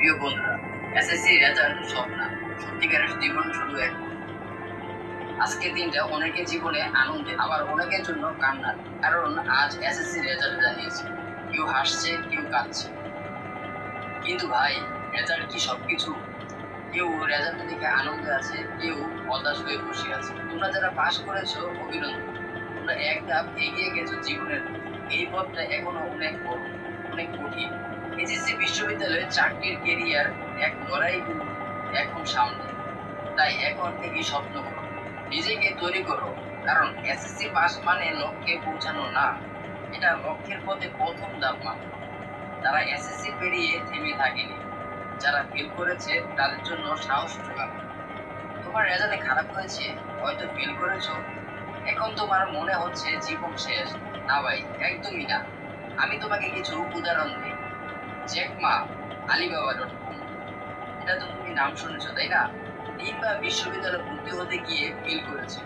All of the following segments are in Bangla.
প্রিয় বন্ধুরা, এসএসসি রেজাল্ট সব না, সত্যিকারের জীবন শুধু এক। আজকের দিনটা অনেকের জীবনে আনন্দে, আবার অনেকের জন্য কান্নার। কারণ আজ এসএসসি রেজাল্ট জানিয়েছে, কেউ হাসছে, কেউ কাঁদছে। কিন্তু ভাই, রেজাল্ট কি সবকিছু? কেউ রেজাল্ট দেখে আনন্দে আছে, কেউ হতাশ হয়ে বসে আছে। তোমরা যারা পাস করেছো, অভিনন্দন। তোমরা এক ধাপ এগিয়ে গেছো জীবনের। এই পথটা এখনো অনেক বড়, অনেক কঠিন। এসএসসি বিশ্ববিদ্যালয়ে চাকরির কেরিয়ার এক লড়াইগুলো এখন সামনে। তাই এখন থেকে স্বপ্ন করো, নিজেকে তৈরি করো। কারণ এসএসসি পাস মানে লক্ষ্যে পৌঁছানো না, এটা লক্ষ্যের পথে প্রথম ধাপ মাত্র। তারা এসএসসি পেরিয়ে থেমে থাকেনি, যারা ফেল করেছে তাদের জন্য সাহস যোগাবে। তোমার রেজাল্টে খারাপ হয়েছে, হয়তো ফেল করেছো, এখন তোমার মনে হচ্ছে জীবন শেষ। না ভাই, একদমই না। আমি তোমাকে কিছু উদাহরণ দিই। জ্যাকমা, Alibaba.com, এটা তো তুমি নাম শুনেছো তাই না? কিংবা বিশ্ববিদ্যালয়ে ভর্তি হতে গিয়ে ফেল করেছে,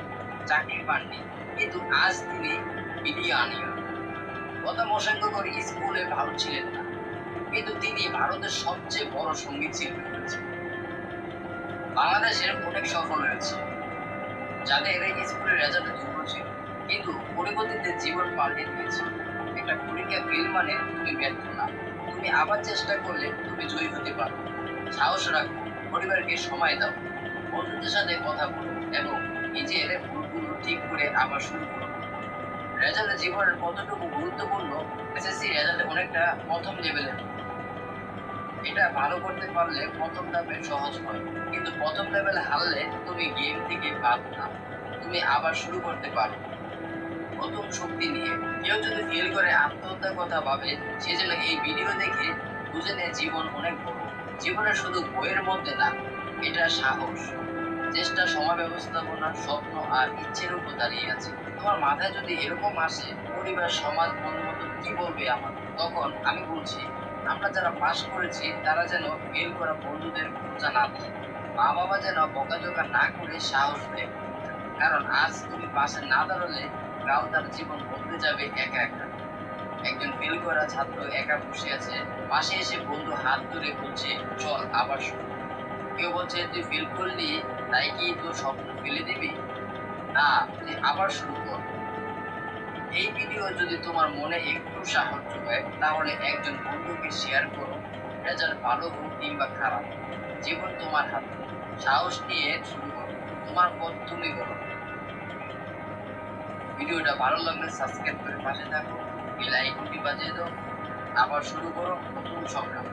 চাকরি পাননি, কিন্তু আজ তিনি বিলিয়নিয়ার। গত মশাঙ্ক করে স্কুলে ভালো ছিলেন না, কিন্তু তিনি ভারতের সবচেয়ে বড় সঙ্গীত শিল্পী হয়েছেন। বাংলাদেশের অনেক সফল হয়েছে যাদের স্কুলের রেজাল্ট দুর্বল ছিল, কিন্তু পরিবর্তিতে জীবন পাল্টে দিয়েছে। একটা পরীক্ষা ফেল মানে তুমি ব্যর্থ না, তুমি আবার চেষ্টা করলে তুমি জয়ী হতে পারো। সাহস রাখো, পরিবারকে সময় দাও, বন্ধুদের সাথে কথা বলো এবং নিজের ভুলগুলো ঠিক করে আবার শুরু করো। রেজাল্ট জীবনের কতটুকু গুরুত্বপূর্ণ, এসএসসি রেজাল্ট অনেকটা প্রথম লেভেলের। এটা ভালো করতে পারলে প্রথম ধাপে সহজ হয়, কিন্তু প্রথম লেভেলে হারলে তুমি গেম থেকে বাদ না, তুমি আবার শুরু করতে পারো নতুন শক্তি নিয়ে। কেউ যদি ফেল করে আত্মহত্যার কথা ভাবে, সে যেন এই ভিডিও দেখে বুঝে নেয় জীবন অনেক বড়। জীবনে শুধু বইয়ের মধ্যে না, এটা সাহস, চেষ্টা, সময় ব্যবস্থাপনা, স্বপ্ন আর ইচ্ছের উপর দাঁড়িয়ে আছে। তোমার মাথায় যদি এরকম আসে, পরিবার, সমাজ, বন্ধু কি বলবে আমার, তখন আমি বলছি, আমরা যারা পাস করেছি তারা যেন ফেল করা বন্ধুদের বোঝা না দেয়, মা বাবা যেন বকাঝকা না করে সাহস দেয়। কারণ আজ তুমি পাশে না দাঁড়ালে কাল তার জীবন বদলে যাবে একা একা। একজন ফেল করা ছাত্র একা বসে আছে, পাশে এসে বন্ধু হাত ধরে বলছে, চল আবার শুরু। কেউ বলছে, তুই ফেল করলি, তাই কি তোর স্বপ্ন ফেলে দিবি? না, তুই আবার শুরু কর। এই ভিডিও যদি তোমার মনে একটু সাহস যোগায়, তাহলে একজন বন্ধুকে শেয়ার করো। রেজাল্ট ভালো হোক কিংবা খারাপ, জীবন তোমার হাতে। সাহস নিয়ে শুরু করো, তোমার পথ তুমি করো। ভিডিওটা ভালো লাগলে সাবস্ক্রাইব করে পাশে থাকো, বেল আইকনটি বাজিয়ে দাও। আবার শুরু করো নতুন সংগ্রাম।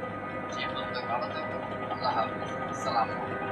সেই পর্যন্ত ভালো থাকো। আল্লাহ হাফিজ। আসসালামু আলাইকুম।